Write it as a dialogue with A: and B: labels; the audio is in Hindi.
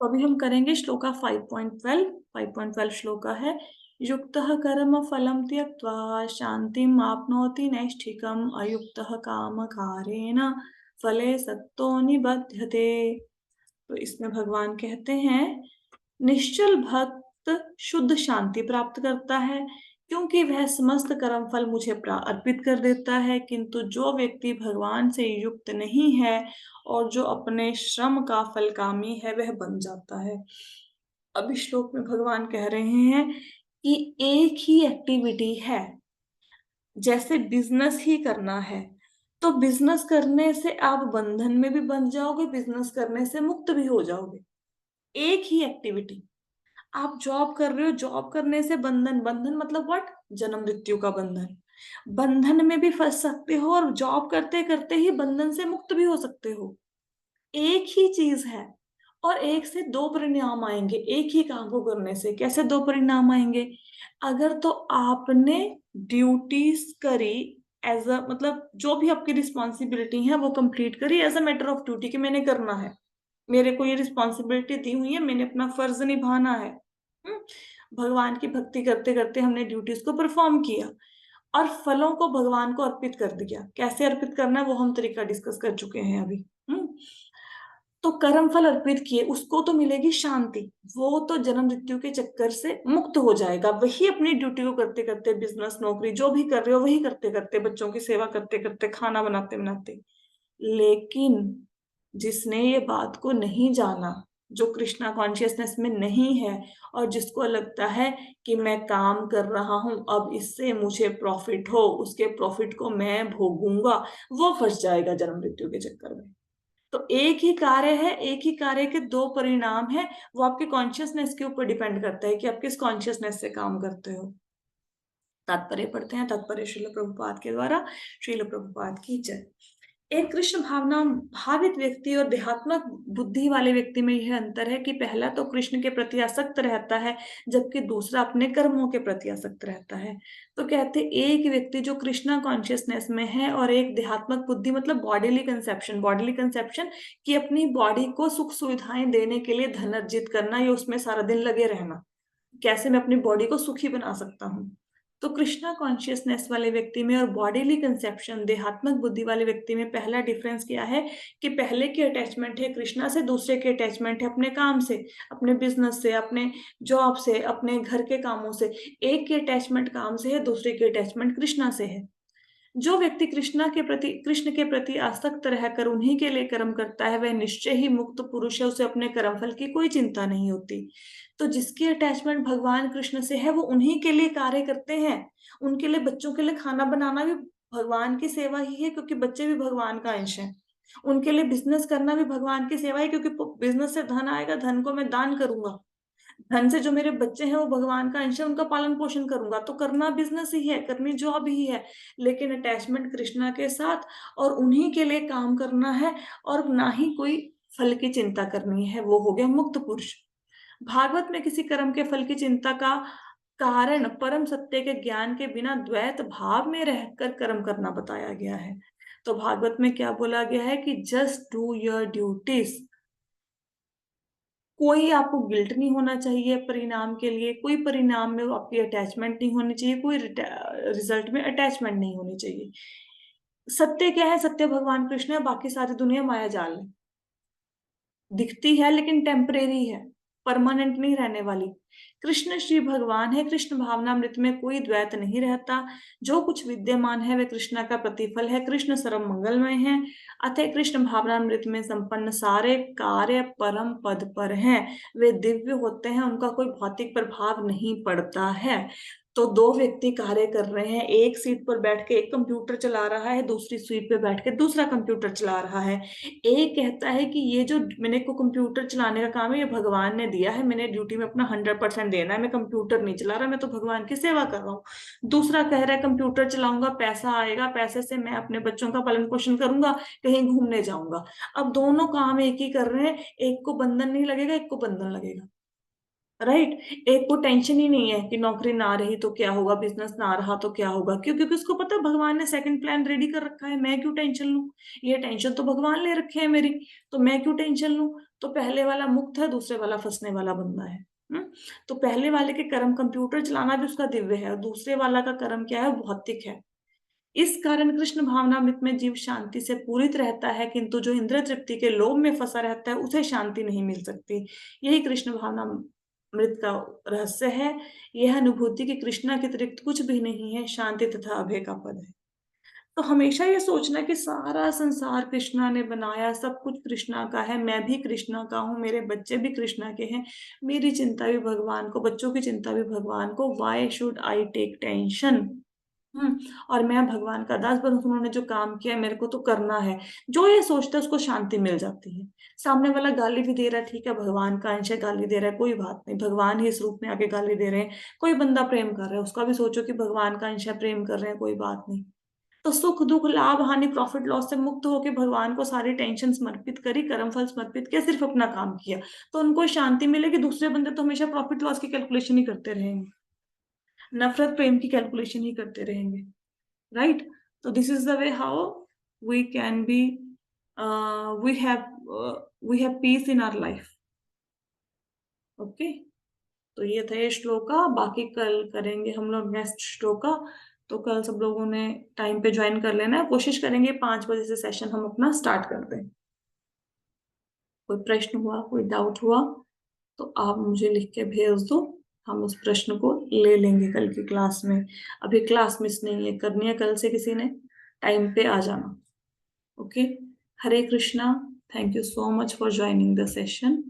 A: तो अभी हम करेंगे श्लोका 5.12। 5.12 श्लोका है, युक्तः कर्म फलं त्यक्त्वा शांतिम् आप्नोति नैष्ठिकम् अयुक्तः कामकारेण फले सक्तो निबध्यते। तो इसमें भगवान कहते हैं, निश्चल भक्त शुद्ध शांति प्राप्त करता है क्योंकि वह समस्त कर्म फल मुझे अर्पित कर देता है, किंतु जो व्यक्ति भगवान से युक्त नहीं है और जो अपने श्रम का फल कामी है वह बन जाता है। अब इस श्लोक में भगवान कह रहे हैं कि एक ही एक्टिविटी है, जैसे बिजनेस ही करना है तो बिजनेस करने से आप बंधन में भी बंध जाओगे, बिजनेस करने से मुक्त भी हो जाओगे। एक ही एक्टिविटी, आप जॉब कर रहे हो, जॉब करने से बंधन, बंधन मतलब व्हाट, जन्म मृत्यु का बंधन, बंधन में भी फंस सकते हो और जॉब करते करते ही बंधन से मुक्त भी हो सकते हो। एक ही चीज है और एक से दो परिणाम आएंगे एक ही काम को करने से। कैसे दो परिणाम आएंगे? अगर तो आपने ड्यूटीज करी एज अ, मतलब जो भी आपकी रिस्पॉन्सिबिलिटी है वो कंप्लीट करी as a matter of duty कि मैंने करना है, मेरे को ये रिस्पॉन्सिबिलिटी दी हुई है, मैंने अपना फर्ज निभाना है। हम्म, भगवान की भक्ति करते करते हमने ड्यूटीज को परफॉर्म किया और फलों को भगवान को अर्पित कर दिया। कैसे अर्पित करना है वो हम तरीका डिस्कस कर चुके हैं अभी। तो कर्म फल अर्पित किए, उसको तो मिलेगी शांति, वो तो जन्म मृत्यु के चक्कर से मुक्त हो जाएगा। वही अपनी ड्यूटी को करते करते, बिजनेस नौकरी जो भी कर रहे हो वही करते करते, बच्चों की सेवा करते करते, खाना बनाते बनाते। लेकिन जिसने ये बात को नहीं जाना, जो कृष्णा कॉन्शियसनेस में नहीं है और जिसको लगता है कि मैं काम कर रहा हूं, अब इससे मुझे प्रॉफिट हो, उसके प्रॉफिट को मैं भोगूंगा, वो फंस जाएगा जन्म मृत्यु के चक्कर में। तो एक ही कार्य है, एक ही कार्य के दो परिणाम है, वो आपके कॉन्शियसनेस के ऊपर डिपेंड करता है कि आप किस कॉन्शियसनेस से काम करते हो। तात्पर्य पढ़ते हैं, तात्पर्य श्रील प्रभुपाद के द्वारा। श्रील प्रभुपाद की जय। एक कृष्ण भावना भावित व्यक्ति और देहात्मक बुद्धि वाले व्यक्ति में यह अंतर है कि पहला तो कृष्ण के प्रति आसक्त रहता है, जबकि दूसरा अपने कर्मों के प्रति आसक्त रहता है। तो कहते एक व्यक्ति जो कृष्णा कॉन्शियसनेस में है और एक देहात्मक बुद्धि मतलब बॉडीली कंसेप्शन, बॉडीली कंसेप्शन कि अपनी बॉडी को सुख सुविधाएं देने के लिए धन अर्जित करना या उसमें सारा दिन लगे रहना, कैसे मैं अपनी बॉडी को सुखी बना सकता हूँ। तो कृष्णा कॉन्शियसनेस वाले व्यक्ति में और बॉडीली कंसेप्शन देहात्मक बुद्धि वाले व्यक्ति में पहला डिफरेंस क्या है कि पहले की अटैचमेंट है कृष्णा से, दूसरे की अटैचमेंट है अपने काम से, अपने बिजनेस से, अपने जॉब से, अपने घर के कामों से। एक की अटैचमेंट काम से है, दूसरे की अटैचमेंट कृष्णा से है। जो व्यक्ति कृष्ण के प्रति आसक्त रहकर उन्हीं के लिए कर्म करता है वह निश्चय ही मुक्त पुरुष है, उसे अपने कर्मफल की कोई चिंता नहीं होती। तो जिसकी अटैचमेंट भगवान कृष्ण से है वो उन्हीं के लिए कार्य करते हैं। उनके लिए, बच्चों के लिए खाना बनाना भी भगवान की सेवा ही है क्योंकि बच्चे भी भगवान का अंश है। उनके लिए बिजनेस करना भी भगवान की सेवा है क्योंकि बिजनेस से धन आएगा, धन को मैं दान करूंगा, धन से जो मेरे बच्चे हैं वो भगवान का अंश है, उनका पालन पोषण करूंगा। तो करना बिजनेस ही है, करनी जॉब ही है, लेकिन अटैचमेंट कृष्णा के साथ और उन्हीं के लिए काम करना है और ना ही कोई फल की चिंता करनी है, वो हो गया मुक्त पुरुष। भागवत में किसी कर्म के फल की चिंता का कारण परम सत्य के ज्ञान के बिना द्वैत भाव में रहकर कर्म करना बताया गया है। तो भागवत में क्या बोला गया है कि जस्ट डू योर ड्यूटीज। कोई आपको गिल्ट नहीं होना चाहिए परिणाम के लिए, कोई परिणाम में आपकी अटैचमेंट नहीं होनी चाहिए, कोई रिजल्ट में अटैचमेंट नहीं होनी चाहिए। सत्य क्या है? सत्य भगवान कृष्ण है, बाकी सारी दुनिया माया जाल है, दिखती है लेकिन टेम्परेरी है, परमानेंट नहीं रहने वाली। कृष्ण श्री भगवान है, कृष्ण भावनामृत में कोई द्वैत नहीं रहता। जो कुछ विद्यमान है वह कृष्ण का प्रतिफल है, कृष्ण सर्व मंगलमय है। अतः कृष्ण भावनामृत में संपन्न सारे कार्य परम पद पर हैं, वे दिव्य होते हैं, उनका कोई भौतिक प्रभाव नहीं पड़ता है। तो दो व्यक्ति कार्य कर रहे हैं, एक सीट पर बैठ के एक कंप्यूटर चला रहा है, दूसरी सीट पर बैठ के दूसरा कंप्यूटर चला रहा है। एक कहता है कि ये जो मैंने को कंप्यूटर चलाने का काम है ये भगवान ने दिया है, मैंने ड्यूटी में अपना 100% देना है, मैं कंप्यूटर नहीं चला रहा, मैं तो भगवान की सेवा कर रहा हूँ। दूसरा कह रहा है कंप्यूटर चलाऊंगा, पैसा आएगा, पैसे से मैं अपने बच्चों का पालन पोषण करूंगा, कहीं घूमने जाऊंगा। अब दोनों काम एक ही कर रहे हैं, एक को बंधन नहीं लगेगा, एक को बंधन लगेगा। राइट। एक को टेंशन ही नहीं है कि नौकरी ना रही तो क्या होगा, बिजनेस ना रहा तो क्या होगा, क्यों? क्योंकि उसको पता है भगवान ने सेकंड प्लान रेडी कर रखा है, मैं क्यों टेंशन लूं? ये टेंशन तो भगवान ले रखे है मेरी, तो मैं क्यों टेंशन लूं? तो पहले वाला मुक्त है, दूसरे वाला फंसने वाला बंदा है। तो पहले वाले के कर्म कंप्यूटर चलाना भी उसका दिव्य है, और दूसरे वाला का कर्म क्या है, भौतिक है। इस कारण कृष्ण भावनामृत में जीव शांति से पूरित रहता है, किंतु जो इंद्रिय तृप्ति के लोभ में फंसा रहता है उसे शांति नहीं मिल सकती। यही कृष्ण भावनामृत का रहस्य है। यह अनुभूति कि कृष्णा के अतिरिक्त कुछ भी नहीं है, शांति तथा अभय का पद है। तो हमेशा ये सोचना कि सारा संसार कृष्णा ने बनाया, सब कुछ कृष्णा का है, मैं भी कृष्णा का हूँ, मेरे बच्चे भी कृष्णा के हैं, मेरी चिंता भी भगवान को, बच्चों की चिंता भी भगवान को। Why should I take tension? और मैं भगवान का दास बनूं, तो उन्होंने जो काम किया है मेरे को तो करना है। जो ये सोचता है उसको शांति मिल जाती है। सामने वाला गाली भी दे रहा है, ठीक है, भगवान का अंश है, गाली दे रहा है, कोई बात नहीं, भगवान ही इस रूप में आके गाली दे रहे हैं। कोई बंदा प्रेम कर रहा है, उसका भी सोचो कि भगवान का अंश है, प्रेम कर रहे हैं, कोई बात नहीं। तो सुख दुख लाभ हानि प्रॉफिट लॉस से मुक्त होकर भगवान को सारी टेंशन समर्पित करी, कर्म फल समर्पित किया, सिर्फ अपना काम किया, तो उनको शांति मिलेगी। दूसरे बंदे तो हमेशा प्रॉफिट लॉस की कैलकुलेशन ही करते रहेंगे, नफरत प्रेम की कैलकुलेशन ही करते रहेंगे। Right? So this is the way how we can be, we have peace in our life. Okay? तो ये था ये श्लोका, बाकी कल करेंगे हम लोग नेक्स्ट श्लोका। तो कल सब लोगों ने टाइम पे ज्वाइन कर लेना है, कोशिश करेंगे 5 बजे से सेशन हम अपना स्टार्ट कर दें। कोई प्रश्न हुआ, कोई डाउट हुआ तो आप मुझे लिख के भेज दो, हम उस प्रश्न को ले लेंगे कल की क्लास में। अभी क्लास मिस नहीं है करनी है, कल से किसी ने टाइम पे आ जाना। Okay. Hare Krishna. Thank you so much for joining the session.